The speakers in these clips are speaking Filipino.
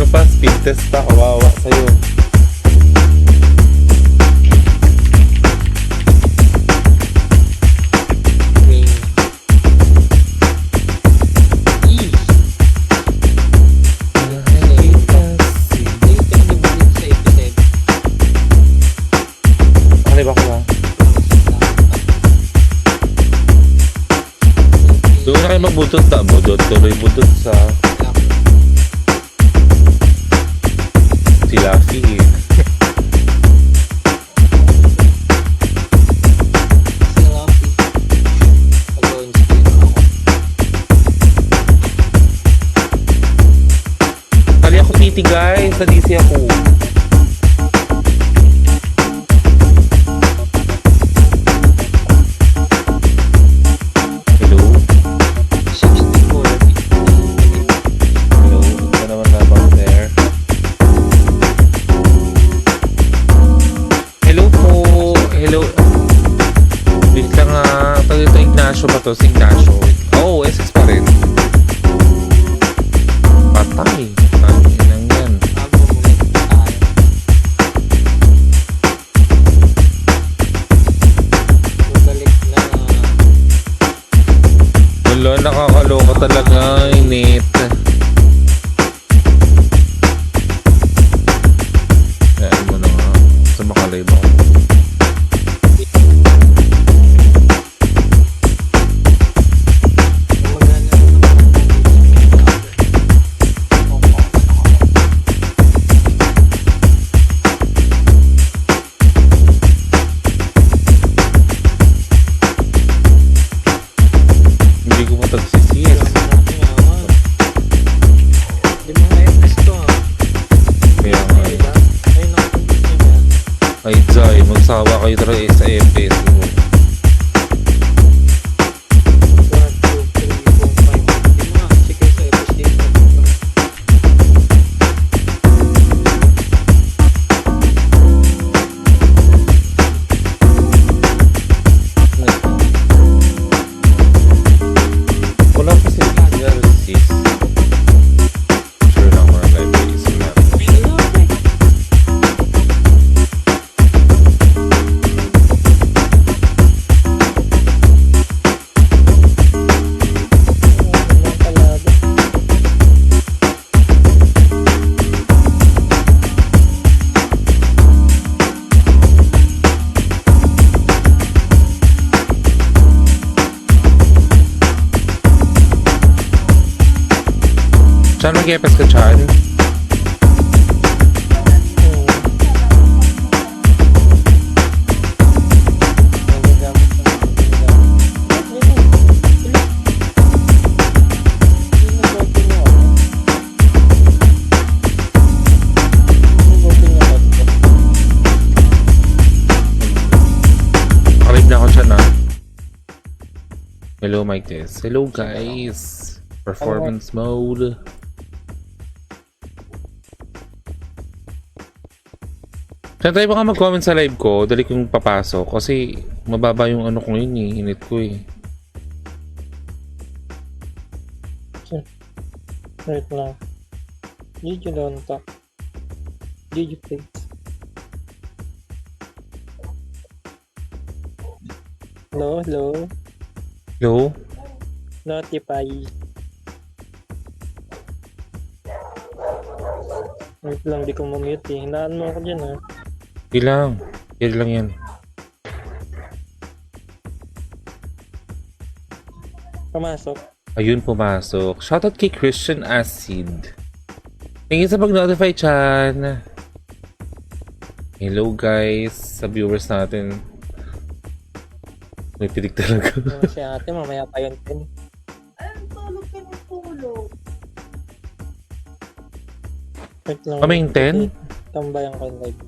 pa, speed test pa, kawawa sa'yo. Ba ko ba? Doon na kayo magbudot na. Budot, tuloy budot sa si Laffy eh. Kali ako PT guys, sa DC ako. Ignacio ba to? Si Ignacio. Oo, SS pa rin. Patay. Tangin lang yan. Wala, nakakaloka talaga. Init. Yan mo na nga. Sa makalay ba? Ay, Zay, magsawa kayo talaga sa FPS mo. Wala pa si sis. Sure na ako na live is na. Saan mag-epes ka, Chan? Kalib na ako, Chan, ah. Hello, Mike Tess. Hello, guys. Performance mode. Saan tayo baka mag-comment sa live ko? Dali kong papasok kasi mababa yung ano ko yun eh. Init ko eh. Wait lang. GG don't talk. GG please. Hello, hello. Hello? Notify. Wait lang, di ko mamute eh. Hinaan mo ako dyan ha. Di lang. Di lang yan. Pamasok. Ayun, pumasok. Shoutout kay Christian Acid. Thank you sa pag-notify, Chan. Hello, guys. Sa viewers natin. May pitik talaga. Si ate, mamaya pa yun din. Ayun, tulog ka ng tulog. Wait lang. Kaming 10? Tambayan ko yung live.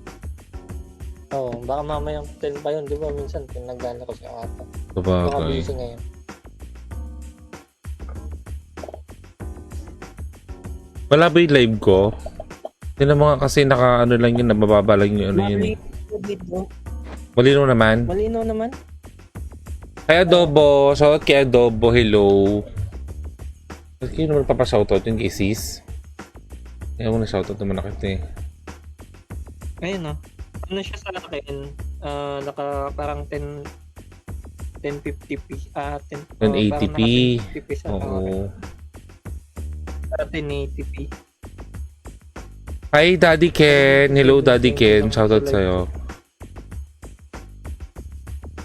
Oo, baka mamayang 10 pa yun. Di ba minsan pinagdala ko si ate. Baka Sabagay. busy ngayon. Wala ba yung live ko? Hindi na mga kasi naka-ano lang yun, nabababa lang yung ano yun. Malinaw naman. Malinaw naman. Kay Adobo, shoutout kay Adobo, hello. Kaya naman papashoutout yung kay Sis. Ewan na shoutout naman na kita eh. Ayun, no? Ano siya sa akin? Naka parang 1050p. 1080p. 1080p sa Oo. Para 1080p. Hi, Daddy Ken. Hello, Daddy Ken. Shoutout sa'yo.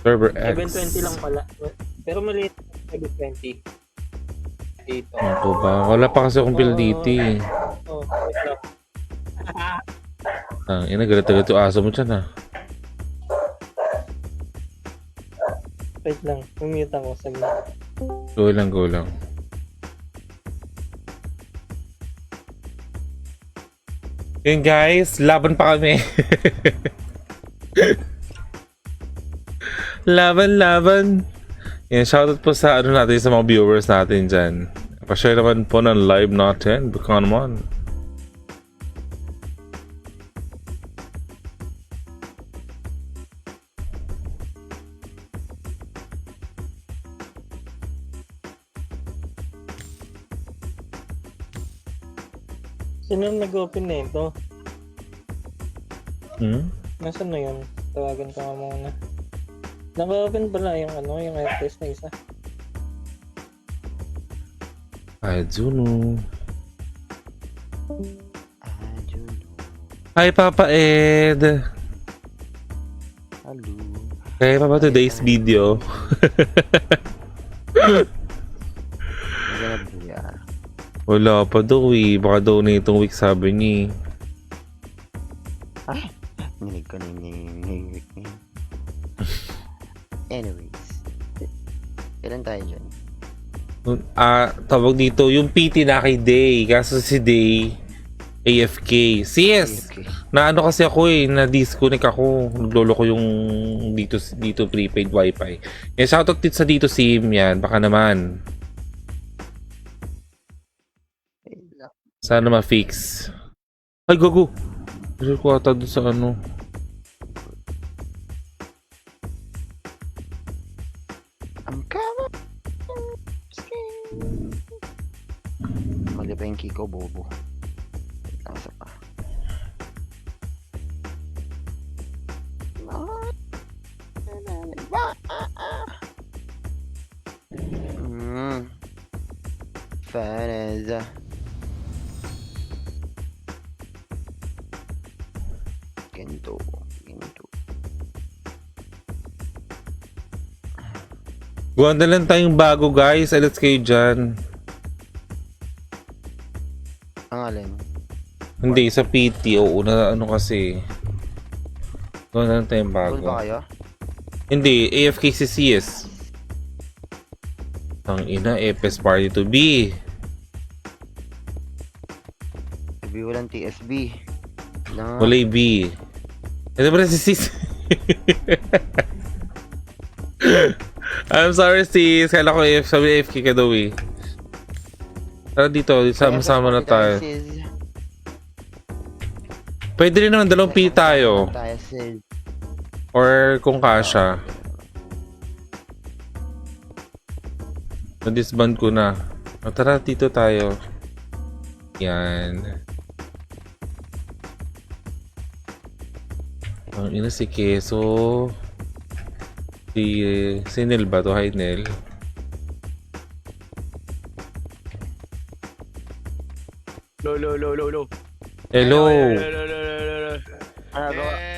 Server X. 720 lang pala. Pero maliit 720. Dito. Ako ba? Wala pa kasi akong build dito eh. Oh, wait lang. Ina, galit-galit yung aso mo dyan ah. Wait lang. Mumute ako. Saglit. Go lang, go lang. Yun guys, laban pa kami. Laban. Yan, shoutout po sa ano natin, sa mga viewers natin dyan. Pa-share naman po ng live natin. Baka naman. Sino nag-open na ito? Nasaan na yun? Tawagan ko nga muna. Naka-open pala yung ano, yung airtest na isa. Ay, Juno. Juno. Hi, Papa Ed. Hello. Kaya pa ba today's video? Maganda buya. Wala pa daw eh. Baka daw na itong week sabi niya eh. Nilig ko na yung week niya. Anyways. Kailan tayo dyan? Tawag dito, yung PT na kay Day. Kaso si Day, AFK. Sis! Okay. Na ano kasi ako eh, na-disconnect ako. Naglolo ko yung dito prepaid wifi. Yan, shoutout dito sa dito SIM yan. Baka naman. Sana ma-fix. Ay, gago! Kasi ko ata doon sa ano. I'm coming. Mali pa yung Kiko, bobo. Wait lang, isa pa. Faneza. Ganito. Guwanda lang tayong bago guys. Let's kayo dyan. Ang alin? Hindi, sa PT. Oo, na ano kasi. Guwanda lang tayong bago. Full ba kayo? Hindi, AFK si CS. Ang ina, FS Party to be. Sabi walang TSB. No. Wala B. Ito ba si sis? I'm sorry sis. Kala ko sabi AFK ka daw eh. Tara dito, sama-sama na tayo. Pwede rin naman, dalawang P tayo. Or kung kasha. Na-disband ko na. Tara, dito tayo. Yan. Ang ina si Keso. Si Nel ba to? Hi Nel. Lo. Hello.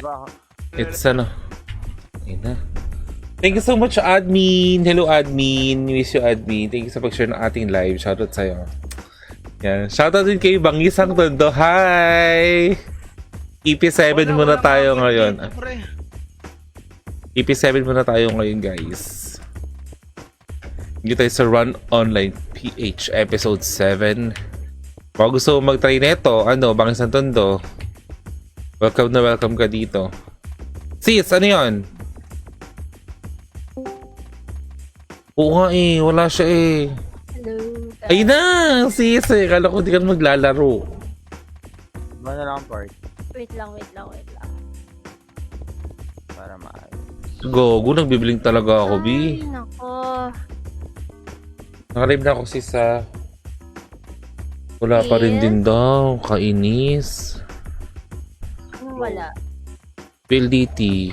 Ba? It's ano. Ina. Thank you so much, admin. Hello, admin. Miss you, admin. Thank you sa pag-share ng ating live. Shoutout sa'yo. Yan. Shoutout din kay Bangisang Tondo. Hi! EP7 muna tayo ngayon. EP7 muna tayo ngayon, guys. Hindi tayo sa Run Online PH Episode 7. Kung gusto mo mag-try neto, Bangisang Tondo, welcome na welcome ka dito. Sis, ano yun? Oo nga eh, wala siya eh. Hello. Ayun na! Sis eh, kala ko di ka maglalaro. Ba na lang part Wait lang. para maayos. Gogo, nagbibiling talaga ako, B. Ay, nako. Nakalive na ako sis sa... Wala pa rin Yes. din daw. Kainis. Ano wala? PLDT.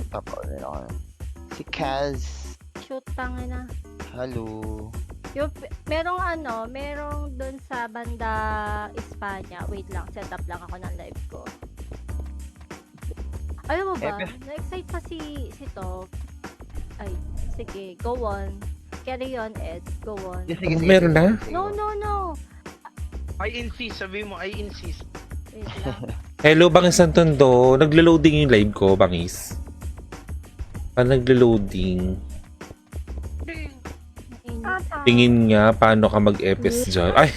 Papaulit ako. Si Kaz. Shoot, tangin na. Hello. Yung, merong dun sa banda Espanya. Wait lang, set up lang ako ng live ko. Alam mo ba, na-excite pa si Top. Ay, sige, go on. Carry on, Ed. Go on. Yes, sige, sige, Meron sige, na? sige. No. I insist, sabi mo, I insist. Wait lang. Hello, Bangis Santondo. Naglo-loading yung live ko, Bangis. Naglo-loading. Nainis. Tingin nga, paano ka mag-epes dyan? Ay!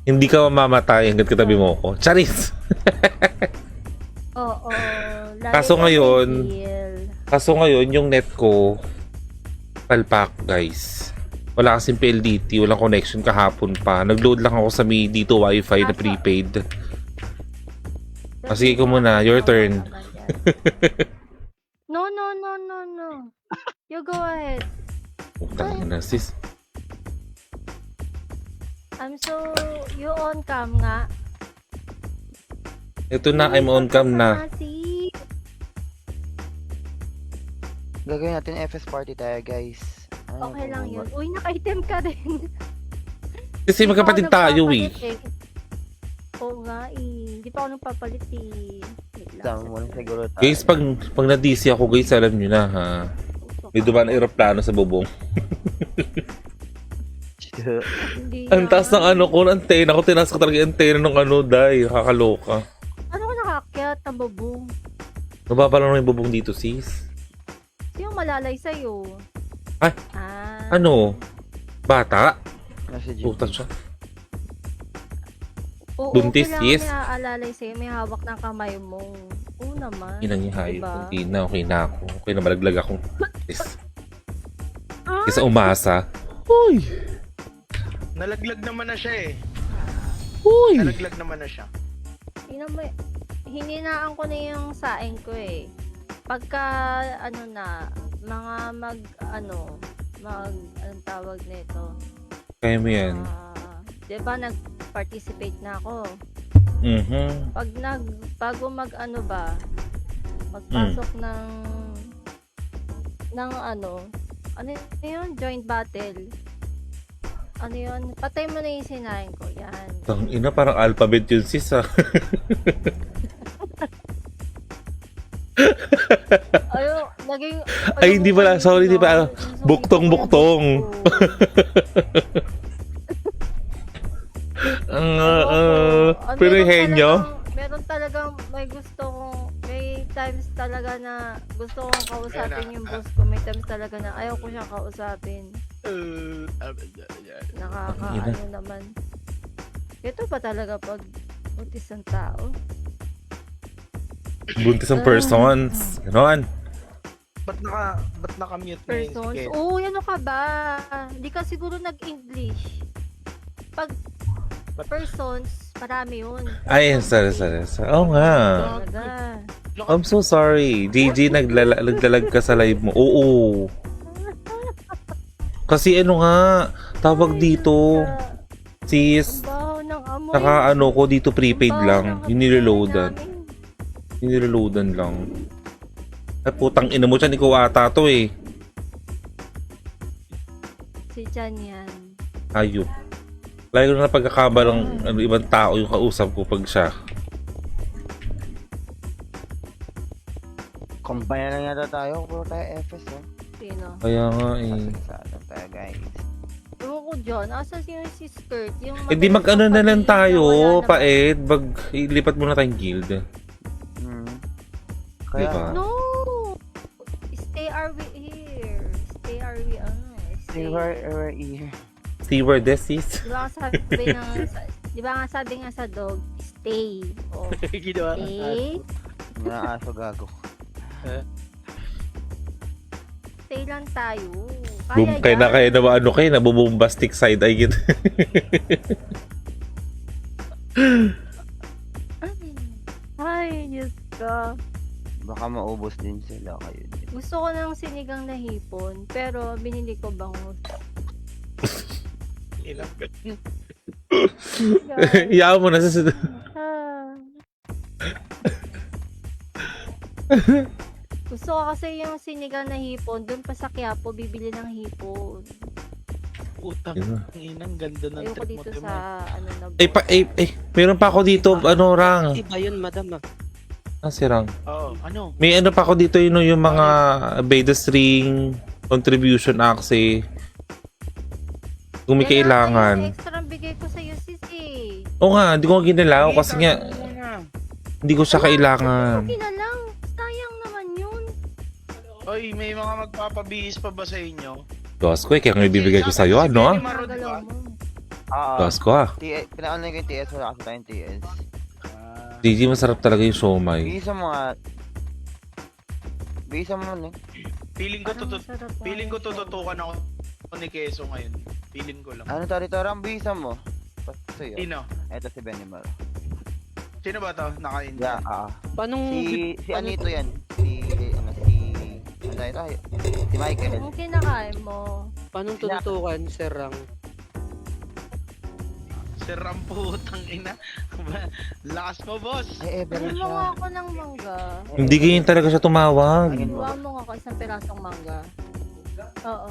Hindi ka mamamatay hanggat katabi mo ako. Charis! Oo. Kaso ngayon, yung net ko, palpak, guys. Wala kasing PLDT, walang connection kahapon pa. Nag-load lang ako sa may dito wifi na prepaid. Sige ko muna, your turn. No. You go ahead. Putang ina, sis. You on cam nga. Ito na, I'm on cam na. Gagawin natin FS party tayo, guys. Ano Okay ba lang ba? yun. Uy, naka-item ka rin. Kasi magkapatid tayo eh. Oo nga eh. Hindi pa ako nagpapalit eh. Wait lang. Tama mo lang siguro tayo. Guys, pag na-DC ako, guys, alam nyo na ha. May dumaan na aeroplano sa bubong. Hindi Ang taas ng ano ko, ng antena ko. Tinaas ko talaga yung antena ng ano, dahil kakaloka. Ano ko nakakyat ng babong? Nababa lang yung bubong dito, sis. Sino malalay sa'yo? Ay, Ano? Bata? Nasa gym. Puta siya. Oo, Buntis, kailangan yes. may aalalay sa'yo. May hawak ng kamay mo. Oo naman. Inang yung hayop. Diba? Okay na ako. Okay na, malaglag ako. Yes. Kesa umasa. Uy! Nalaglag naman na siya eh. Uy! Nalaglag naman na siya. Hininaan ko na yung saing ko eh. Pagka, anong tawag nito? Kaya mo yan. Diba nag-participate na ako? Mhm. Bago magpasok ng yun? Joint battle. Ano yun? Patay mo na yung sinain ko. Yan. Tang ina, parang alphabet yun, sis ha. Ay, hindi pala. Sorry, hindi pala. Buktong-buktong. Pero henyo? Meron talagang may times talaga na gusto kong kausapin yung boss ko. May times talaga na ayaw ko siyang kausapin. Nakakaano naman. Ito pa talaga pag buntis ng tao. Buntis ang persons. Ganon. Ba't naka-mute na yun si Persons? Ken? Oo, ano ka ba? Hindi ka siguro nag-English. Pag persons, marami yun. Ay, sorry. Oo nga. Talaga. I'm so sorry. GG, naglalag ka sa live mo. Oo. Kasi ano nga, tawag dito. Sis, Ang baho ng amoy. naka ko dito prepaid Ang baho lang. ng Yung amoy nireloadan. namin. Yung nireloadan lang. Ay, putang ina mo dyan, ikaw ata to eh. Si Chan yan. Ayop. Lagi ko na pagkakabalang ibang tao yung kausap ko pag siya. Combine na lang yata tayo. Puro tayo FS, oh. Sino? Kaya nga eh. Sa ano tayo, guys. Ewan ko dyan. Asa si Skirt? Yung Eh di mag-ano na lang mabilis tayo, wala naman. Paed. Ilipat muna tayong guild. Kaya, Diba? No! Stay RV here. Stay RV Stay right here. Stewardess is. Di ba nga sabi nga sa dog, stay. Oh, Ginawa. stay. Mga aso gago. Stay lang tayo. Boom, kaya na ano kayo, nabubombastic side eye git. Ay, Diyos ko. Baka maubos din sila kayo. Gusto ko ng sinigang na hipon, pero binili ko bangus. Ina. Iyaan mo na sa... Ah. Gusto ko kasi yung sinigang na hipon, doon pa sa Quiapo, bibili ng hipon. Utang inang ganda ng Ayoko trip mo, dito Timo. sa, ano na Meron pa ako dito, ano, Rang. Iba yun, madam. Si Rang. Oo, ano? May ano pa ako dito, yung mga Beta String, contribution access. Kung may kailangan. Yung extra bigay ko sa'yo, sis eh. Oo nga, hindi ko ginalaw kasi nga, hindi ko siya kailangan. Okay na lang. Sayang naman yun. Oy, may mga magpapabihis pa ba sa inyo? Dos ko kaya nga ibibigay ko sa'yo, ano? Magalaw mo. Oo. Dos ko Pina-online ko yung TS, wala kasi tayong TS. Gigi, masarap talaga yung siomay. Bisa mo nga. Bisa mo ano. Feeling ko Parang masarap nga feeling ko yung tututukan ako ni Keso ngayon. Feeling ko lang. Ano tari Torang, bisa mo. Sa'yo. Sino? Eto si Benimar. Sino ba to? Naka-in. Yeah, Paano, Si Anito yan. Ano tayo? Si Michael. Ang kinakain mo. paano tututukan, Sir Rang? Sir ang putang ina. Lakas mo, boss. Ay, ever Bili mo siya. nga ako ng mangga. Hindi ganyan talaga siya tumawag. Buha mo nga ako isang pirasong mangga. Oo.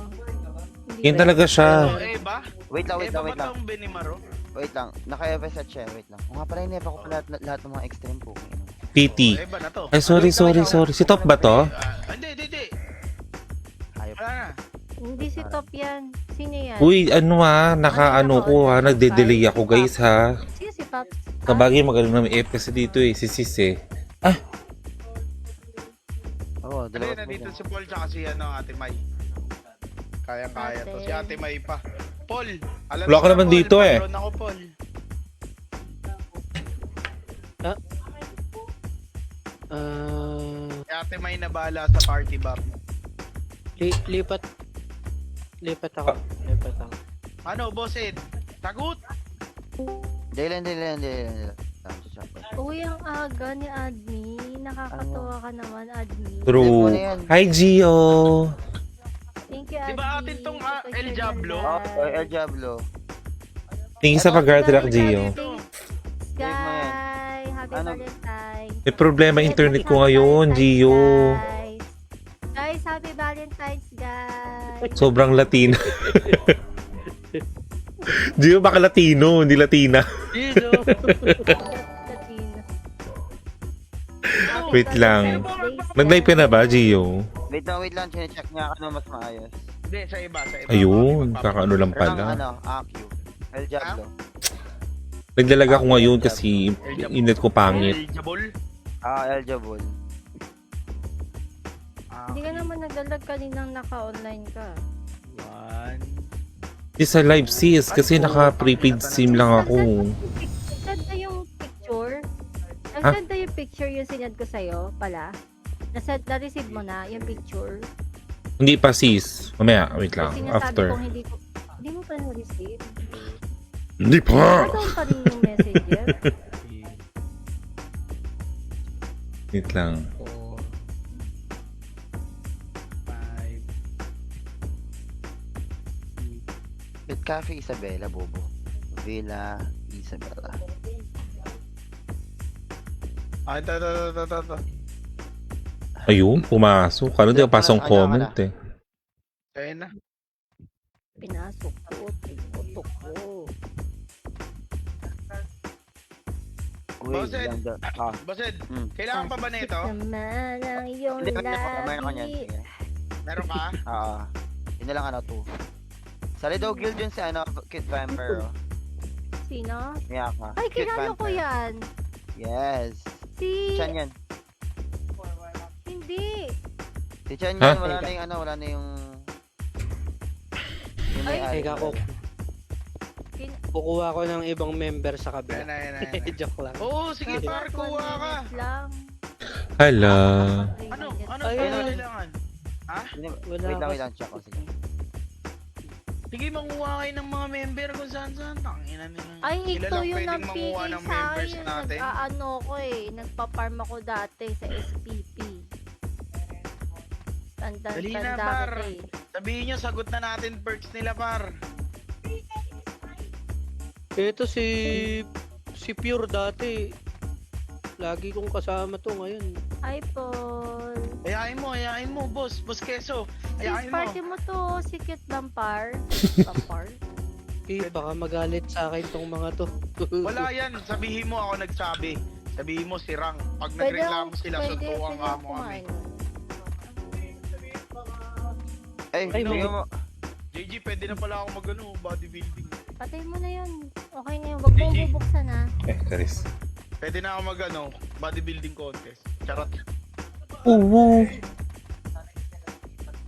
Hindi Ganyan ba? talaga siya. Ano, Eva? Wait lang. Eva ba tong Benimaro? Wait lang. Naka-Eva set siya. Wait lang. O nga pala, ineba ko pala lahat ng mga extreme po. PT. Eva na to. Ay, sorry. Si Top ba to? Hindi. Hayop. Wala na. Hindi si Top yan. Sino yan? Uy, naka-ano ko ha, nagde-delay ako guys ha. Sino si Pops? Kabagay magaling na may F kasi dito eh, si Sis eh. Oo, Hindi, dalawa nandito si Paul tsaka si Ate May. Kaya to. Si Ate May pa. Paul! Alam Wala ka mo naman Paul, dito eh. patron ako, Paul. Si Ate May na bahala sa party bar. Lipat ako. Ano, boss Ed? Tagot! Dylan. Uy, ang aga ni Admin. Nakakatuwa ka naman, Admin. True. Hi Gio! Thank you, Di Admin. ba atin tong, El Picture Diablo? na Oh, El Diablo. Tingin sa pag-guard rock Gio. Sky! Happy Ano? Valentine's. May problema internet ko ngayon, Gio. Guys, happy Valentine's, guys. Sobrang Latina. Gio, baka Latino, hindi Latina. Latina. Wait lang. Nag-live ka na ba, Gio? Wait lang. Chine-check niya ano mas maayos. Hindi, sa iba. Ayun, kakaano lang Rang, pala. AQ. El Diablo. Naglalag ako ngayon kasi internet ko pangit. El Jabol? El Diablo. Hindi ka naman naglalag kaninang naka-online ka. Di sa live sis, kasi naka-prepaid SIM lang ako. Nasend yung picture? Ha? Nasend na yung picture yung sinad ko sa'yo pala? Na-receive mo na yung picture? Hindi pa sis. Mamaya, wait lang. Kasi sinasabi After. kong hindi mo pa na-receive? Hindi pa! Doon pa rin yung messenger? Wait lang. 4, 5. Bit Cafe Isabela, bobo. Villa Isabela. Ito. Ayun, pumasok. Ano di pasong comment eh. Ayun na. Pinasok ko, tinutok ko. Wait, Boss Ed. Boss Ed, kailangan pa ba nito? Naman ang iyong Hindi, meron ka niyan. labi. Sige. Meron ka? Yun na lang 2. Sali daw guild yun si Kid Vampire. Sino? Miyaka. Ay, Kid kilala ko Vampire. yan. Yes. Si... Chan yan. Hindi. Si Chan Ha? yan, wala na yung... Yung may Ay, Teka ko. Kukuha ko ng ibang member sa kabila. Ayun. Joke lang. Oo, sige par, kuha ka. Lang. Hala. Ano Ay, kailangan? Wala Wait lang, check ko. Sige. Sige, manguha kayo ng mga member kung saan. Tangina nila. Ay, Sila ito lang yung pwedeng napili manguha ng sa members akin. natin. Nag-aano ko eh. Nagpa-farm ako dati sa SPP. Dali na, Tanda par. kita eh. Sabihin nyo, sagot na natin perks nila par. Ito si Pure dati. Lagi kong kasama to ngayon. Hi, Paul. Ayain mo, boss. Boss Keso. Ayain Sis, mo. party mo to. Si Cute Lampar. Lampar? Baka magalit sa akin tong mga to. Wala yan. Sabihin mo ako nagsabi. Sabihin mo sirang. Pag Pwede nagreklamo sila, pwede suntukan ka mo kami. kumain. Ay, Ay, bigyan mo. JG, pwede na pala ako bodybuilding. Patay mo na yun. Okay na yun. Huwag mong GG. bubuksan ha. Charis. Pwede na ako bodybuilding contest. Charot. Oo.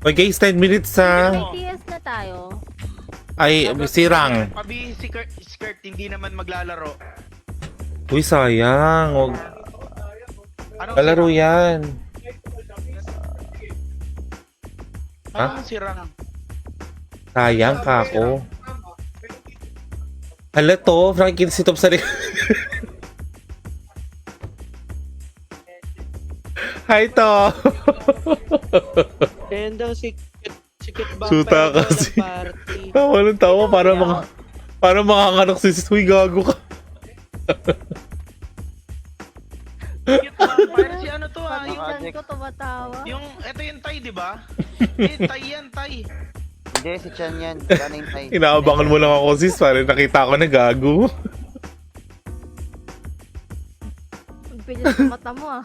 Okay guys, 10 minutes sa... BTS na tayo. Ay, sirang. Pabi si skirt hindi naman maglalaro. Uy, sayang. Huwag. Anong Kalaro yan. Anong sirang? Sayang ka ako. Hala to, nakikita si Top sa Hi to. And ang sikit ba Suta kasi. party. Tawa ng tawa para makakanak si Uy, gago ka. Cute vampire si ano to Pati yung dyan ko tumatawa. ito yung Tay, di ba? Tay yan, Tay. Hindi, si Chan yan. Kanin tayo. Inaabangan mo lang ako sis, para nakita ko na gago. Ang bilis ng mata mo ah.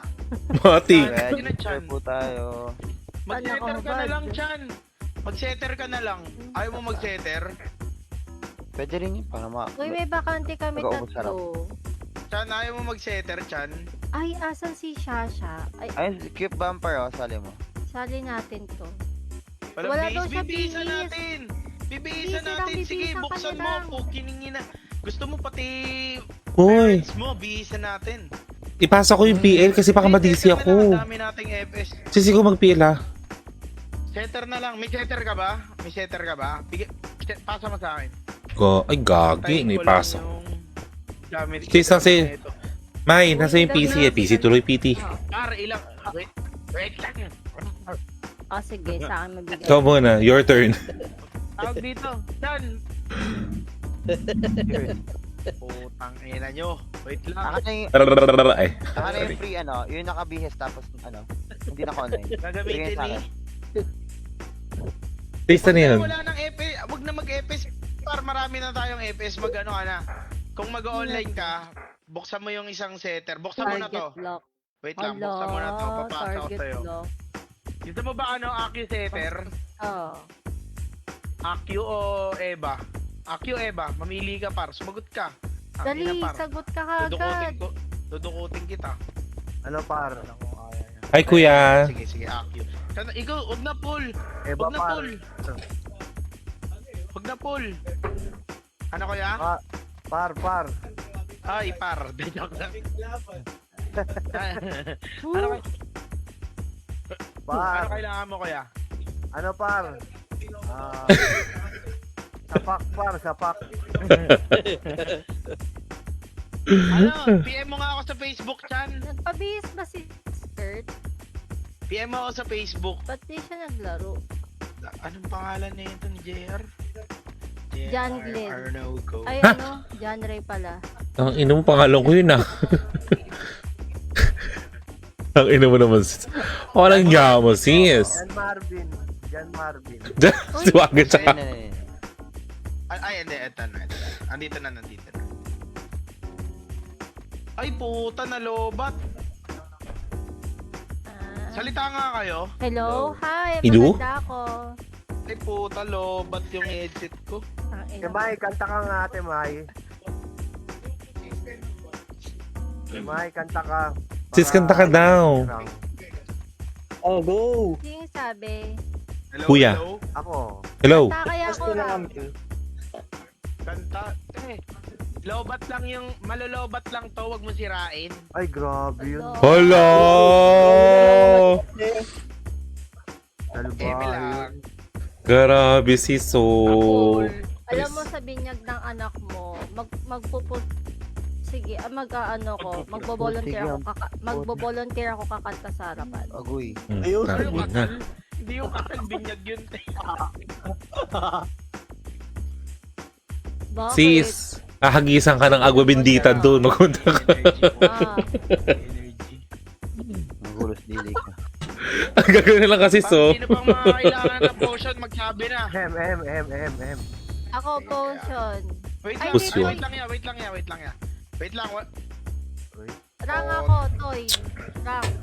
Mati. Kaya, Yun ang Chan. share po tayo. Mag-setter ka na lang, Chan. Mag-setter ka na lang. Ayaw mo mag-setter? Pwede rin yun, para Uy, may bakante kami Mag-uubos tatlo. Chan, ayaw mo mag-setter, Chan? Ay, asan si Shasha? Ay, Ayun, cute vampire, oh, sali mo. sali natin to. Walang Wala bihis, daw siya bibihisan bihis. natin. Bibihisan Bibihisan lang, natin. Sige, bibihisan ka buksan na mo. lang. Pukiningin na. Gusto mo pati Hoy, parents mo, bihisan natin. ipasa ko yung PL kasi baka madisi Setter na lang, ako. ang dami nating FS. Sisi ko mag-PL ah. Setter na lang. May setter ka ba? May setter ka ba? Pasa mo sa akin. Ay, gagi. Tayin May ko lang pasok. yung gamit. Chase lang si- Ito. May, nasa yung PC eh. PC, tuloy PT. Par, ilang. Wait lang. Ah, sige, sa akin mabigay. Ikaw muna, your turn. Tawag dito. Dan. Putang ina nyo. Wait lang. Saka na yung, Ay, saka na yung sorry. free, yung nakabihis, tapos, hindi naka-online. Gagamitin Sige, sa ni. akin. Taste na yun. Wala nang FS. Wag na mag-FS. Par, marami na tayong FS. Mag-ano ka na. Kung mag-online ka, buksan mo yung isang setter. Buksan mo na to. Target lock. Wait lang, Hello, buksan mo na to. Papasa ko target sa'yo. lock. Gusto mo ba Aki setter? Oh. Aki o Eva? Aki o Eva? Mamili ka par. Sumagot ka. Dali, Ina, par. sagot ka Dudukutin kagad. ko. Dudukutin kita. Ano, par? Alam ko kaya yan. Hi, kuya. Sige, sige, Aki. Ikaw, huwag na pull. Eba, Huwag na pull. Huwag na pull. Ano kaya? Par. Ay, par. Joke lang. Woo! Ano kailangan mo kaya? Ano par? Sapak par, sapak. Ano? PM mo nga ako sa Facebook, Chan. Nagpabihis ba si Skirt? PM mo ako sa Facebook. Ba't di siya naglaro? Anong pangalan na ito ni JR? John Glenn. Arnauco. Ay, ano? John Ray pala. Ang ina mo, pangalan ko yun ah. Ang ina mo naman sis. Walang niya mo sis. Jan Marvin. Siwagan siya. Ayun. Ay, hindi. Ito na. Nandito na. Ay, puta na lobat. Ah. Salita nga kayo. Hello? Hi, Hello? maganda ako. Ay, puta lobat yung headset ko. Ang Si ina. Mai, kanta ka nga ate Mai. Si Mai, kanta ka. Sis, kanta ka daw. Oh, go! Sino yung sabi? Hello, Kuya. hello. Ako. Hello. Ta kaya ako Ram. Kanta. Lobat lang yung, malolobat lang to, wag mo sirain. Ay, grabe yun. Hello. Eme lang. Grabe si So. Alam mo sa binyag ng anak mo, sige, magbo-volunteer ako kakanta sa harapan. Agoy. Ayun. Grabe na. Hindi yung kakalbinyag yun. Bakit? Sis, Hagisan ka ng agwa bendita doon. Magpunta ka. Ah, Energy. Nagulos dili ka. Ang gagawin na lang kasi so. Sino pang mga kailangan ng potion, magsabi na. M. ako potion. Wait Ay, lang, Push yun. wait lang ya. Wait lang. Rang Oh. ako, toy.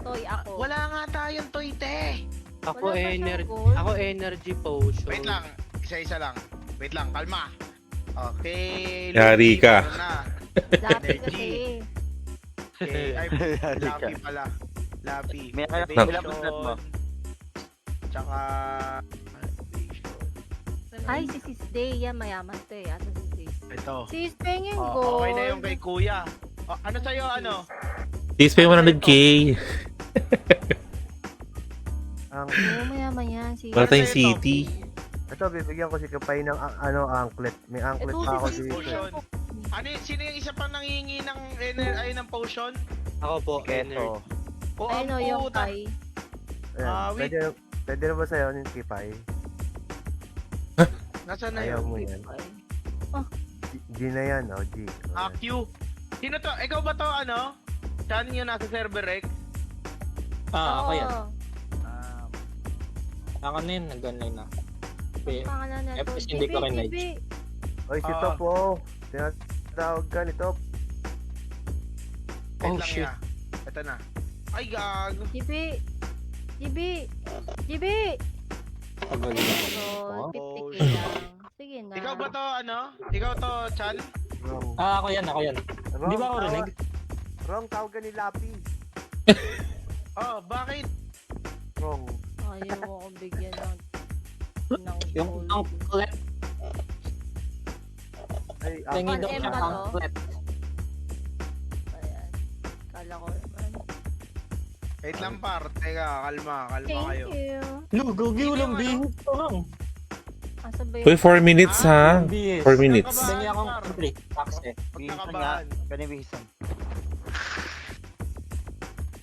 Toy ako. Wala nga tayong toy, te. Ako Wala pa siyang energy. gold. Ako energy potion. Wait lang, isa-isa lang. Wait lang, kalma. Okay. Yari Luigi, ka. meron na. Dati kasi. Okay, ay, Yari ka. Lapi pala. Lapi. May kaya Motivation. ilang slot mo? Tsaka... motivation. Ay, si Sis Day. Yan, mayaman to eh. Asa si Sis? Ito. Sis, pengin Oh, gold. okay na yung kay kuya. Oh, ano sa'yo, ano? Please pay 100k. Ang, Oo, mayaman yan. Si Wala tayong Ano sa'yo, city. ito, bibigyan ko si Kapay ng anklet. May anklet Ito, pa ako si Sis dito. Potion. Ano yun? Sino yung isa pang nangihingi ng, ng potion? Ako po, energy. Keso. O Ayun o, ang yung puta. Kai. Ayan, wait. pwede na ba sa'yo yung Kipay? Nasaan na Ayaw yun? mo yan. Kai. G na yan, oh, G. Ah, Q. Sino to? Ikaw ba to, ano? Saan yung nasa server Rex? Ako yan. Oo. Ako na yun, nag-online na. Okay. Pangalan na to. FS hindi ko rin GB. Oy, si Ah. Top, oh. Tinatawag ka ni Top. Wait Oh, lang shit. ya. Ito na. Ay, gago. GB. Pagaling ako. So, Oh. 50k lang. Sige na. Ikaw ba to, ano? Ikaw to, Chan? Wrong. Ako yan. Di ba ako rinig? Wrong, tawag ka ni Lapi. Oh, bakit? Wrong. Ayaw mo akong bigyan ng Yung gold. anklet. Ay, Tingin daw M siya ba to? anklet. Ayan. Kala ko naman. Wait lang, par. Teka, kalma kayo. Thank you. Lugogi, walang Hindi bihis ko lang. Asa ba Uy, yun? 4 minutes ha. Bihis. 4 minutes. Tingin akong entry. Taxe. Huwag Bihisan nga. nakabahan. Kanibihisan.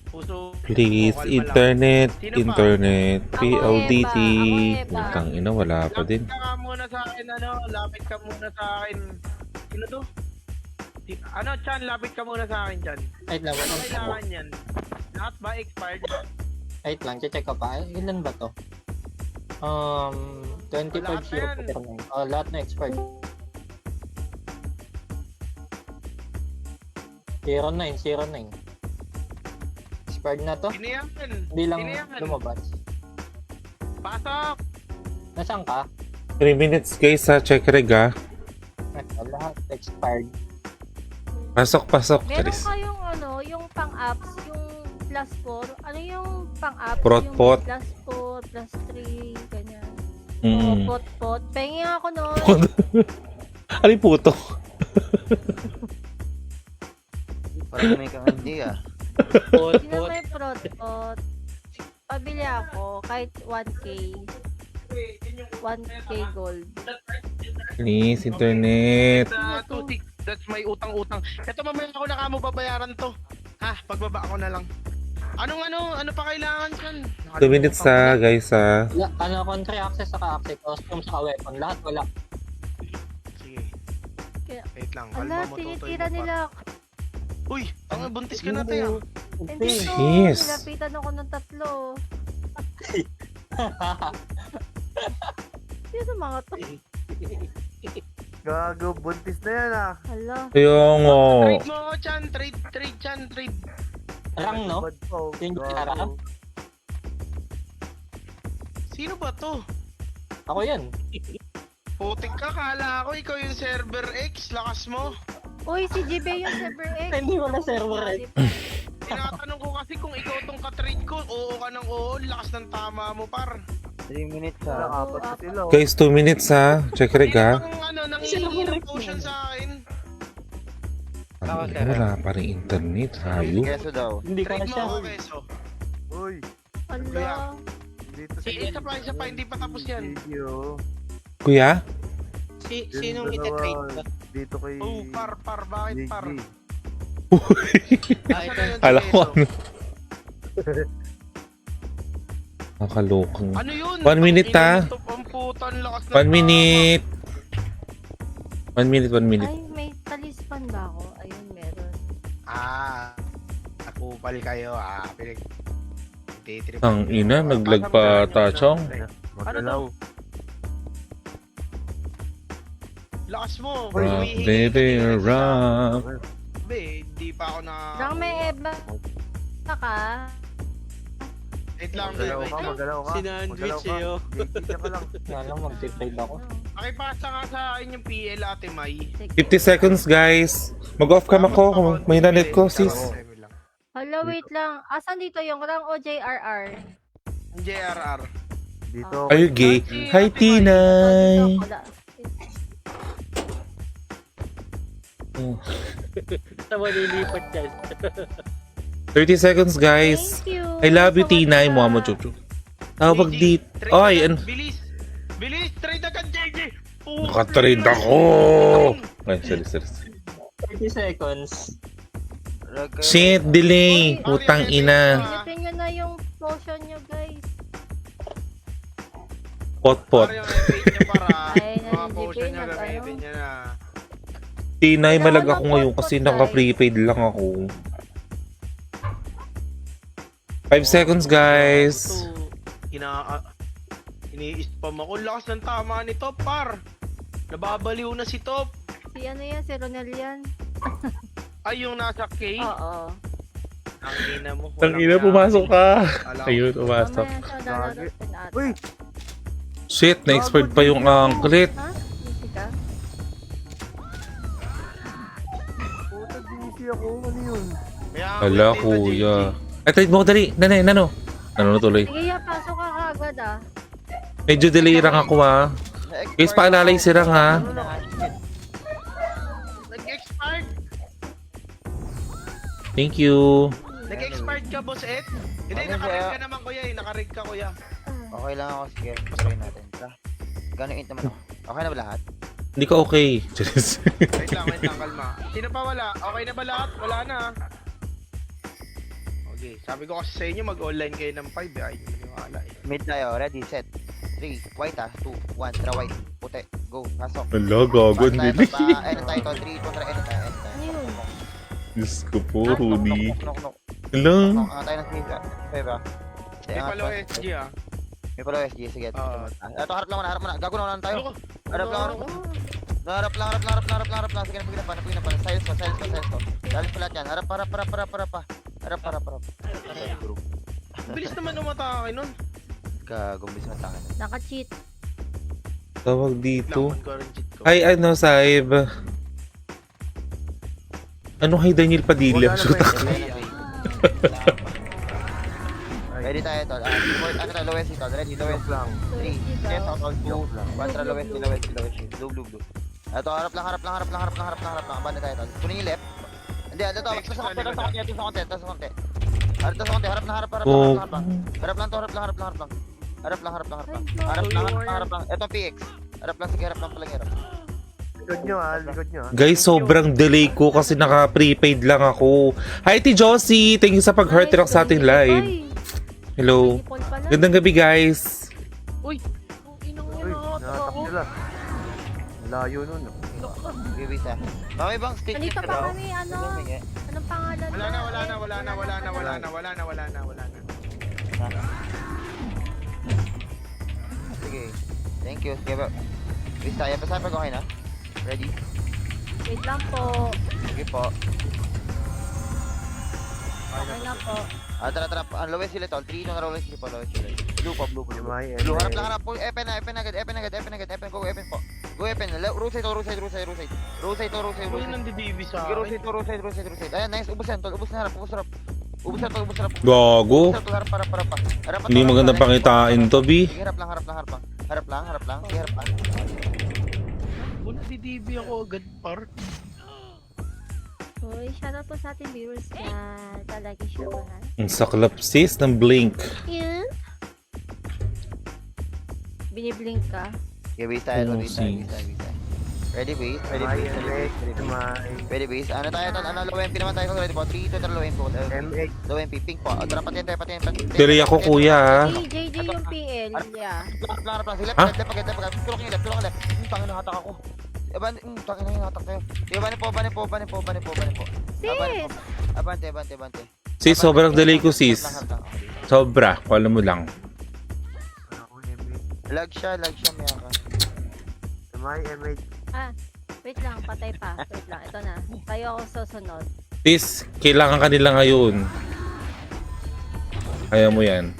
Puso. Please, kalma lang. internet. Sino pa? Internet. PLDT. Ako, Eva. Putang ina, wala pa din. Lapit ka muna sa akin, ano? Lapit ka muna sa akin. Sino to? Ano, Chan? Lapit ka muna sa akin, Chan. Wait lang, Ano kailangan yan? Lahat ba expired? wait lang, check ko pa. Ilan ba to? 25 Lahat na yan. 049. Lahat na expired. 09. Expired na to? Sino yan? Hindi lang Sino yan? lumabas. Pasok! Nasaan ka? 3 minutes guys ha. Check reg ha. Ito, lahat expired. Pasok. Meron Charis. kayong ano, yung pang-apps, yung plus 4. Ano yung pang-apps? Pot. Yung plus 4, plus 3, ganyan. Mm. Pot. Pengi ako nun. Ano yung puto? Parang may kakandi ah. Pot. Sino may pot? Pabili ako kahit 1k. 1k gold. Please, internet. That's my utang-utang. Ito mamaya ako na kamo babayaran to. Ha, pagbaba ako na lang. Ano pa kailangan dyan? 2 minutes ha, guys ha. Country access, saka access, costume, saka weapon. Lahat wala. Sige. Kaya- Wait lang, Ala, kalma mo tinitira tutoy mo nila. pa. Uy, ang buntis ka na tayo. Hindi to. Yes. Nilapitan ako ng 3. Sino mga to? Gago, buntis na yan, ah. Hala. Yung Trade mo ako, Chan. Trade, Chan. Trade. Rang, no? Bad po. Yung Gago. Sarah? Sino ba to? Ako yan. Putik ka, kala ko ikaw yung server X. Lakas mo. Uy, si GB yung server X. Hindi wala server eh. Tinatanong ko kasi kung ikaw tong ka-trade ko, oo ka ng oo, lakas ng tama mo, par. 3 minutes Wala, ah. apat na sila, oh. guys, 2 minutes ha. Check reg Sino ha. bang nangihingi ng potion sa akin? Wala pa rin internet. Hayo. Keso daw. Hindi ko na Trade mo siya. ako, Keso. Uy, Hala. dito Isa pa, hindi pa tapos yan. video. Kuya? Sinong Yung ita-trade dalawa, ba? Dito kay... Oh, par, bakit par? JG. Nasaan na yun, Alam ko Keso? ano. Nakalokang. Ano yun? 1 minute, ha? Inutop ang putan, lakas ng 1 minute. 1 minute. Ay, may talis Nakupal kayo Day-trip. Ang ina, naglag pa tachong. Magalaw. Lakas mo. Rock, Humihingi baby, ka din sa- rock. Hindi pa ako na... Lang may eba ka. Wait lang, Magalaw wait ka, lang. magalaw ka. Sinandwich Magalaw ka. eh, oh. Gigil ka lang. Kaya lang mag-trade ako. Pakipasa nga sa akin yung PL, Ate May. 50 seconds, guys. Mag-off cam ako. May nanet ko, sis. Hala, wait lang. Asan dito yung rang o JRR? JRR. Dito. Are you gay? Hi, Tinay. Wala. Sa malilipat yan. 30 seconds, guys. Thank you. I love you, So much, Tinay. Mukha mo, ah. chuchu. Tawag JJ, dit. trade Ay, agad. Bilis! Bilis! Trade agad, JJ! Nakatrade ako! Ay, sorry. 30 seconds. Shit, delay. Putang ina. Silipin nyo na yung potion nyo, guys. Pot-pot. Para yung event niya para. Ay, Mga nalilipin, potion niya, nag- gamitin niya na. Tinay, malag ako Kailangan ngayon pot-pot kasi tayo. naka-prepaid lang ako. 5 seconds, guys. Ini-spam ako. Lakas ng tama ni Top, par. Nababaliw na si Top. Si ano yan, si Ronel yan. Ay, yung nasa K. Oo. Ang ina mo. Ang ina, pumasok ka. Alam. Ayun, pumasok. Mamaya siya lalaro din ata. Uy! Shit, na-expert pa yung angklet. Ha? Easy ka? Puta, busy ako. Ano yun? Kaya, Hala, wait, kuya. JJ. Ay, trade mo, dali. Nanay, nano? Nano tuloy. Sige, ya, pasok ka kaagad ah. Medyo delay lang ako, ha. Guys, paalalay si Rang, ha. Nag-expired. Thank you. Nag-expired ka, Boss Ed? Hindi, Ano nakarig siya? ka naman, kuya. Nakarig ka, kuya. Okay lang ako, sige. Tuloy natin. Gano'ng int naman ako? Okay na ba lahat? Hindi ka okay. Charis. Wait lang, kalma. Sino pa wala? Okay na ba lahat? Wala na. Okay, sabi ko kasi sa inyo, mag-online kayo ng 5. Ay, hindi maniwala eh. Mid tayo, ready, set. 3, white 2, 1, tara white. Puti, go, pasok. Hala, gago. Ano Delay. tayo to, 3, 2, tara, ano tayo. Ano yun? Diyos ko po, Rudy. Knock. Hala. Tayo ng 3, 5 ah. May palo SG ah. May pala SG, sige. Oo. Ito, harap lang muna. Gago na tayo. Ano ko? Harap lang. Harap lang. Sige, napagin na pa. Silence pa. Silence pa lahat yan. Harap. Harap. Bilis naman umatake nun. Kagumbis na tayo. Naka-cheat. Tawag dito. Laman ko rin cheat ko. Ay, ano, Saib. Ano kay Daniel Padilla? Wala na Shoot ba ako. Ready tayo, tol. Ano tayo, lowest tol. Ready, lowest lang. 3, step out, 2, 1, tara, lowest. Blue. Ito, harap lang. Abanda tayo, tol. Kunin yung left. Hindi, ito, tas konti. Harap lang. Oh. Harap lang. Ito, PX. Harap lang, sige, harap lang palang harap. Likod nyo ah. Guys, sobrang delay ko kasi naka-prepaid lang ako. Hi, Ti Josie! Thank you sa pag-heart rock sa ating live. Hello. Gandang gabi, guys. Uy, inang Uy, nakatak nila. Layo nun. Give isa. May bang stick Nandito ka pa daw? kami, ano? Anong pangalan Wala na. Sige. Thank you. Sige ba? Please tayo. Basta pag okay na. Ready? Wait lang po. Sige po. Okay na po. Tara. Ang lowest sila tol. 3 na lowest sila po. Blue po. May Blue. Harap. Epen agad. Epen. Go Epen po. Go Epen. Rotate. Uy, nandidibi sa Sige, akin. rotate. Ayan, nice. Ubus yan tol. Ubus na harap. Gago. Harap. Hindi magandang pangitain to, B. Sige, harap lang. Sige, harap lang. Uy, nandidibi ako agad, par. Uy, shoutout po sa ating viewers na talagi siya ba? Ang saklap sis ng Blink. Yeah. Biniblink ka. Okay, base tayo. Oh, Base sis. tayo. Ready, base? MX. Ready, base? Ano tayo, tol? Ano, low MP naman tayo. Ready po? 3, 2, low MP po. MX. Low MP, pink po. Tara, patin. Delay ako, kuya, ha. JJ yung PL, yeah. Harap lang. Sige, Ha? left. Tulak yung left. Panginoon, hatak ako. Abante, tangin na hinatak kayo. Sige, bani po. Sis! Abante. Sis, sobrang delay ko, sis. Sobra, alam mo lang. Ako, MH. Lag siya, Miyaka. May MH. Wait lang, patay pa. Wait lang, ito na. Tayo ako susunod. Sis, kailangan ka nila ngayon. Kaya mo yan.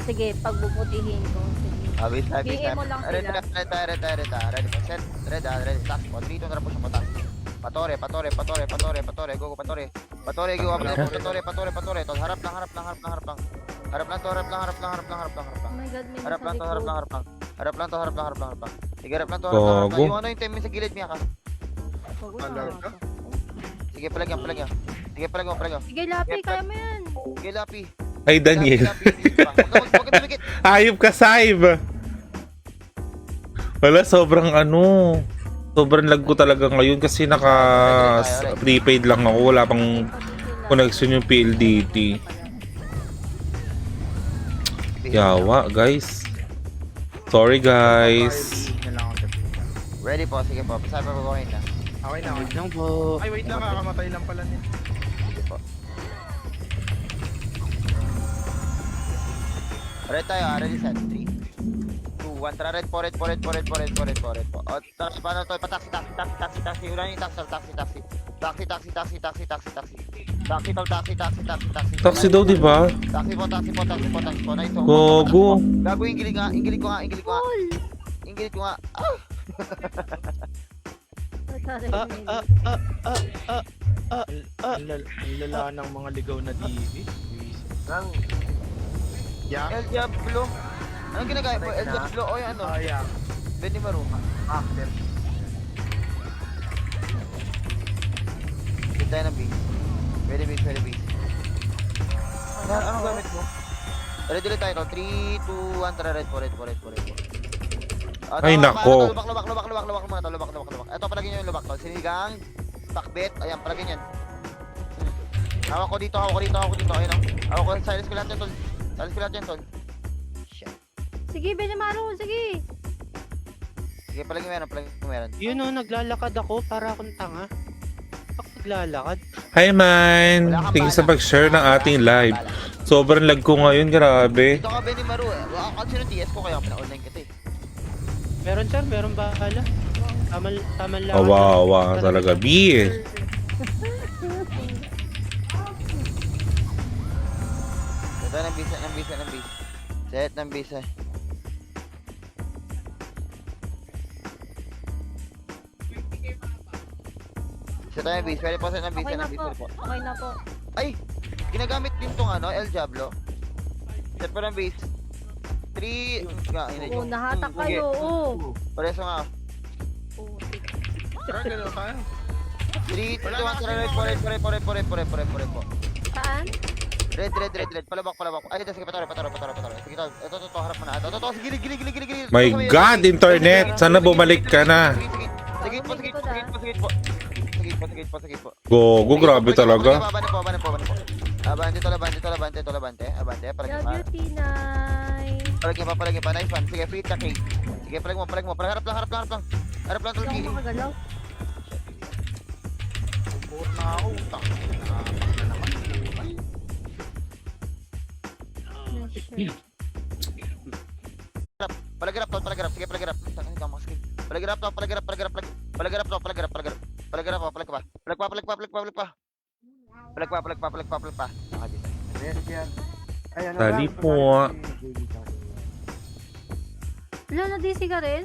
Sige, pagbubutihin ko. Sige. Abis. PM mo lang sila. Ready po. Set. Ready. Tax po. Dito na po siya po tax. Patore. Go, patore. Patore, go. Patore. Tol, harap lang. Harap lang. Oh my God, may Harap lang nasa to, harap likod. lang. Sige, harap lang to, Gago. Yung ano yung time sa gilid niya ka. Bago na ako. Sige, palagyan. Sige, palagyan. Sige, Lapi, kaya mo yan. Sige, Lapi. Ay, Daniel. Huwag ka dumikit. Ayop ka, Saib! Wala, sobrang sobrang lag ko talaga ngayon kasi prepaid lang ako. Wala pang connection yung PLDT. Yawa, guys. Sorry, guys. Ready po, sige po. Pasabi po ko na. Okay na. Wait lang po. Ay, wait lang, kakamatay lang pala niya. Sige po. Ready tayo, ready set. 3, 2, 1, tara, red po. O, tapos paano to? Taxi. Ulan yung taxi. Taxi daw, di ba? Taxi po. Nice. Gogo. Gago, ingilig ko nga. Cool! Ingilig ko nga. Sorry, Ang lala ng mga ligaw na DV. Lang. Yeah. El Diablo. Anong ginagaya mo? El Diablo o yung ano? Yeah. Benny Maruma. After. Hit tayo ng base. Very base. Anong gamit mo? Ready ulit tayo. 3, 2, 1, tara, red po. Ay, nako. Lubak. Ito, palagyan nyo yung lubak tol. Sinigang, pakbet, ayan, palagyan yan. Hawak ko dito, ayun o. Hawak ko, silence ko lahat yan, tol. Shit. Sige, Benamaro, sige. Sige, palagyan mo meron. Yun o, naglalakad ako para akong tanga. Ako naglalakad. Hi, man. Thank you sa pag-share ng ating live. Sobrang lag ko ngayon, grabe. Dito ka, Benny Maru eh. Kasi ng TS ko kaya pina-online kita eh. Meron sir, meron bahala. Taman lang. Awa talaga, B. Ito ng bisa. Set ng bisa. Set tayo ng bisa. Pwede po set ng bisa. Okay na po. Ay! Ginagamit din tong ano, El Diablo. Set po ng base. 3... Oo, nahatak kayo, oo. Pareso nga. Tara, gano'n tayo. 3, 2, 1, tara, red po. Saan? Red. Palabak. Ay, ito, sige, patore. Sige, ito, harap mo na. Ito, sige, gilid. My God, internet. Sana bumalik ka na. Sige po. Gogo, grabe talaga. Abante po. Abante. Love you, Tinay. Palagyan pa. Nice one. Sige, free ka, Kate. Sige, palag mo. Harap lang. Harap lang, tol, Hindi Kate. ako makagalaw. Buot na ako. Palagrap. Sige, palagrap. Tangin ka, maskip. Palagrap. Palag pa. Ay, ano Dali lang, po. Wala na DC ka rin?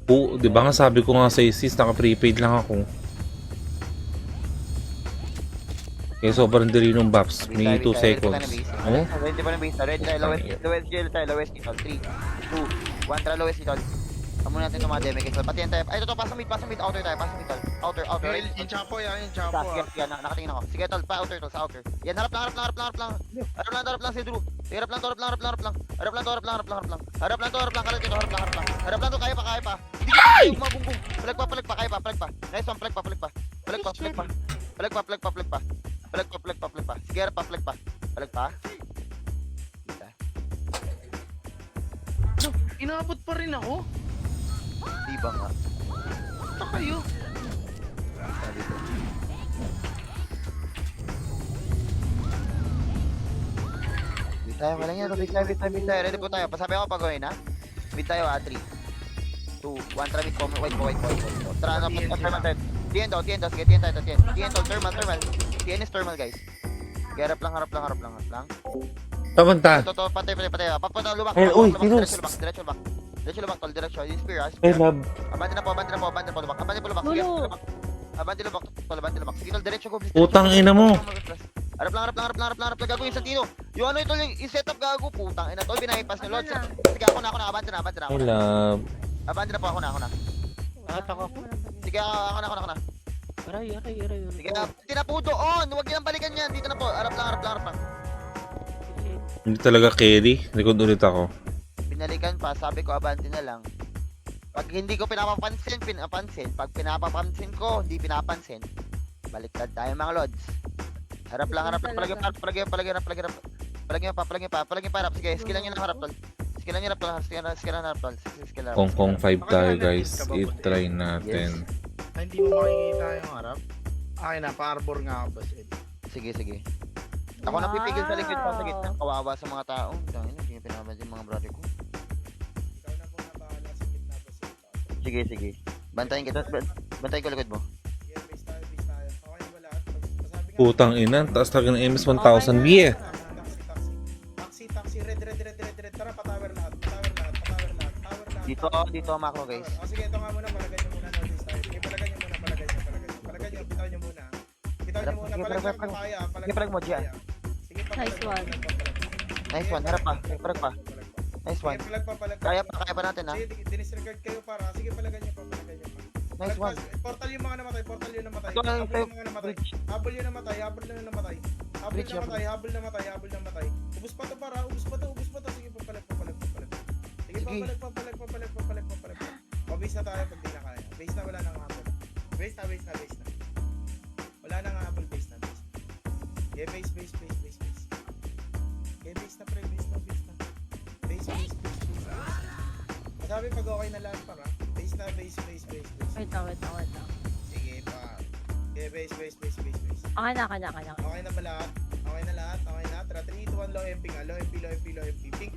Oo, di ba nga sabi ko nga sa sis, naka-prepaid lang ako. Kaya sobrang dali ng buffs. May 2 seconds. Oh? Ready pa ng base. Ready tayo. Lowest jail tayo. Lowest dito. 3, 2, 1. Tara, lowest dito. Amo natin itong mga damage. Pati yan tayo. Ay, ito. Pasang mid. Outer tayo. Pasang mid, tol. Outer. Right. Yung chapo yan. Yan, nakatingin ako. Sige, tol. Outer, tol. Sa outer. Yan, harap lang. Harap lang si Drew. Sige, harap lang. Harap lang. Kalat dito. Harap lang to. Kaya pa. Hindi ka mabumbong. Palag pa. Kaya pa. Nice one. Palag pa. Sige, harap pa. Palag pa. Inabot pa rin ako. Di ba nga? tayo. Bit tayo, kailangan yan. Bit tayo. Ready po tayo. Pasabi ako pag gawin, ha? Bit tayo, 3, 2, 1. Tara, bit po. Wait po. Tara, ano, thermal tayo. TN daw. Sige, TN tayo. TN daw, thermal. TN is thermal, guys. Okay, harap lang. Tamanta. Ito, patay. Papunta, lubak. Ay, uy, Diretso lubak, tol. Diretso. Inspire, Ay, love. Abante na po, lubak. Sige, Gulo. lubak. Abante lubak, tol. Sige, tol, diretso ko. Putang ina mo. Harap lang. Gago yung Santino. Yung ano ito, yung setup gago. Putang ina, tol. Binahipas ni Lord. Sige, ako na. Abante na. Ay, love. Abante na po, ako na. Atak ako. Sige, ako na. Aray. Sige, tinapudo on. Huwag nilang balikan yan. Dito na po. Harap lang. Hindi talaga carry. Likod ulit ako. Binalikan pa, sabi ko abante na lang. Pag hindi ko pinapapansin. Pag pinapapansin ko, hindi pinapansin. Baliktad tayo mga lods. Harap lang. Palagyan pa. Sige, skillan nyo na harap, tol. Skillan nyo na harap, tol. Kong 5 tayo, guys. I-try natin. Ay, hindi mo makikita yung harap. Akin na, pa-arbor nga ako, boss Ed. Sige. Ako na pipigil sa likod pa sa gitna. Kawawa sa mga tao. Dahil hindi pinapansin mga brother ko. Ikaw na po na bahala sa gitna, boss Ed. Sige. Bantayin ko likod mo. Sige, base tayo. Okay na ba lahat? Masabi nga. Putang ina. Taas talaga ng MS-1000. Bie. Taxi. Red. Tara, pa-tower lahat. Dito macro guys. Sige, ito nga muna. Palagay nyo muna. Notice tayo. Sige, palagay nyo muna. Bitaw nyo muna. Sige, palag mo, Gia. Sige, Nice one. Nice one. Harap pa. Palag pa. Nice one. Palag. Kaya pa natin ha. Sige, dinisregard kayo para. Sige, palagay nyo pa. Nice one. Portal yung mga namatay. Ito lang yung Bridge. Habol yung namatay. Habol namatay. Ubus pa to para. Sige, papalag. Sige, papalag. Base na tayo pag di na kaya. Base na, wala nang habol. Base na. Wala nang habol, base na. Yeah, base. Yeah, base na, pre. Base. Masabi pag okay na lahat para. Base na. Wait lang. Sige pa. Yeah, base. Okay na. Okay na ba lahat? Okay na. Tara, 3, 2, 1, low MP nga. Low MP. Ping.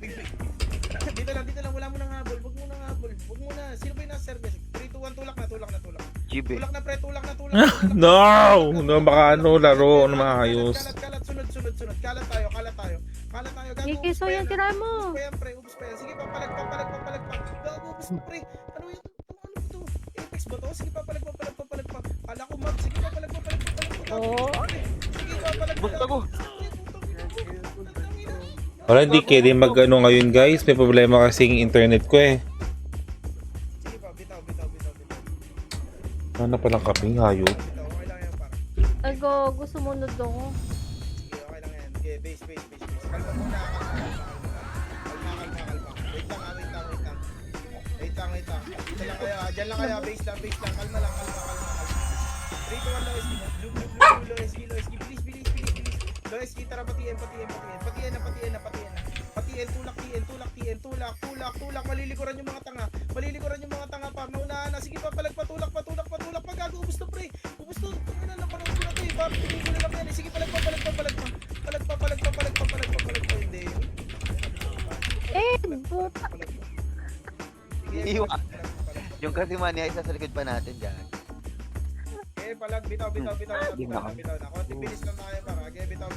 Dito lang. Wala mo nang habol. Huwag mo na. Sino ba yung nasa service? 3, 2, 1, tulak na. GB. Tulak na, pre. No, baka laro na maayos. Kalat. Sunod. Kalat tayo. Gago. Kikiso yan, tira mo. Ubus pa yan. Sige, papalag. Gago, ubus pa, pre. Ano to? Apex ba to? Sige, papalag. Kala ko map. Sige, papalag. Oo. Sige, papalag. Basta ko. Wala, hindi pwede mag-ano ngayon, guys. May problema kasi yung internet ko eh. Sige pa, bitaw. Ano palang kaping hayop? Bitaw, okay lang yan, para. Ay, gusto mo na ako. Sige, okay lang yan. Okay, base. Kalma muna. Kalma. Wait lang. Dito lang kayo. Diyan lang kayo. Base lang. Kalma lang. 3, 2, 1, low SG. Low SG. Please. Low SG, tara, patiyan na. Tulak. Malilikuran yung mga tanga pa. Maunahan na. Sige, papalag, patulak. Pagago, ubus to, pre. Tingnan na parang ko na to, eh. Tingin ko na lang yan, eh. Sige, palag pa. Hindi. Buta. Iwa. Yung kasi mania isa sa likod pa natin dyan. Palag, bitaw. Konti bilis lang tayo para. Bitaw.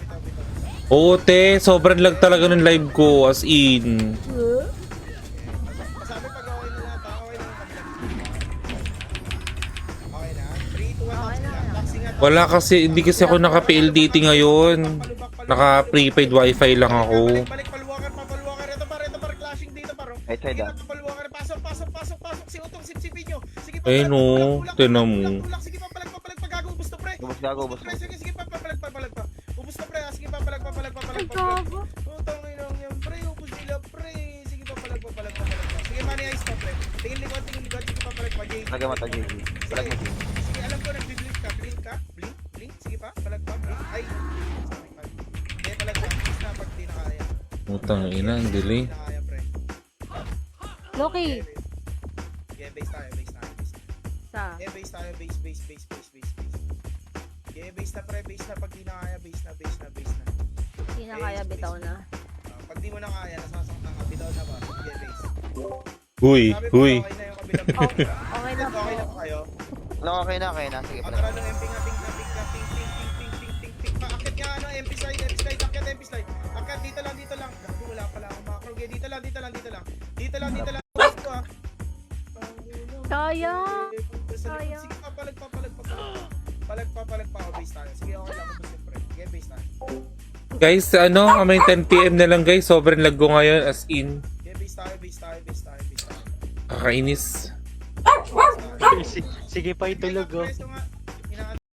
Oo, te. Sobrang lag talaga ng live ko. As in. Masabi pag okay na lahat, okay na. Okay na. 3, 2, 1, taxi nga. Wala kasi, hindi kasi ako naka-PLDT ngayon. Naka-prepaid wifi lang ako. Balik, paluwakan. Ito pa, clashing dito pa. Right side ah. Paluwakan, pasok. Si Utong, sipsipin nyo. Sige, Ayun, oh. Tinan mo. Tulak. Sige, papalag, pagago, ubus to, pre. Ubus. Sige, papalag. Ubus to, pre. Sige, papalag. Ay, gago. Utang inong yan, pre. Ubus nila, pre. Sige, papalag. Sige, money ice to, pre. Tingin likod. Sige, papalag pa, JG. Lagay mo to, JG. Palag mo, JG. Sige, alam ko, nag-blink ka. Blink. Sige pa, palag pa. Blink. Ay. Sige, palag pa. Please na, pag di na kaya. Utang ina, ang delay. Di na kaya, pre. Loki. Sige, base tayo. Isa. Base tayo, base. Base na pre, base na. Pag di na kaya, base na. Hindi na kaya, bitaw na. Pag di mo na kaya, nasasaktan ka, bitaw na ba? Sige, base. Huy, Sabi ko, huy. okay na yung kabilang Okay, okay na Okay na po. ba kayo? Okay na. Sige, pre. Atara ng MP nga, ting. Akit nga, MP slide, akit MP slide. Akit, dito lang. Gabi, wala pala akong macro. Okay, dito lang. Dito lang. Gusto ah. Kaya! Sige, papalag pa ako, base tayo. Sige, okay lang ako siyempre. Sige, base tayo. Guys, may 10 PM na lang guys. Sobrang lag ko ngayon as in. Sige, base tayo. Kakainis. Sige pa itulog oh. Preso nga.